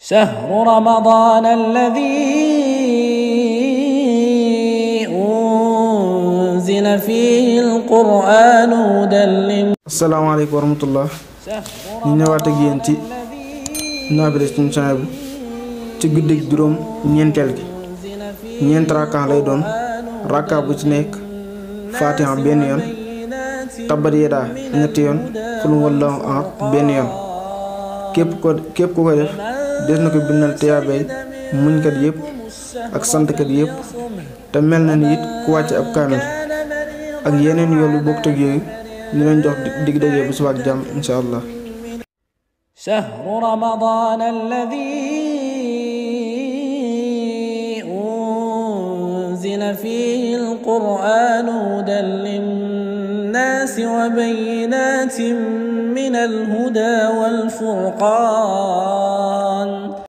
شهر رمضان الذي أنزل فيه القرآن هدى للناس. السلام عليكم ورحمة الله. ñu ñëwaat ak yéen ci naafila suñu channel bi ci guddig juróom ñeenteel gi ñeent rakka lay doon rakka bu ci nekk Fatiha benn yoon, tabbat yadaa ñetti yoon, qul huwallaahu ahad benn yoon. képp ku ko def des na ko bindal tiyaabay muñkat yëpp ak santkat yëpp, te mel na ni it ku wàcc ab kaamil ak yeneen yoon yu bokk ak yooyu. ñu leen jox dig daje bu suba ak jàmm insha Allah. شهر رمضان الذي أنزل فيه القرآن هدى للناس وبينات من الهدى والفرقان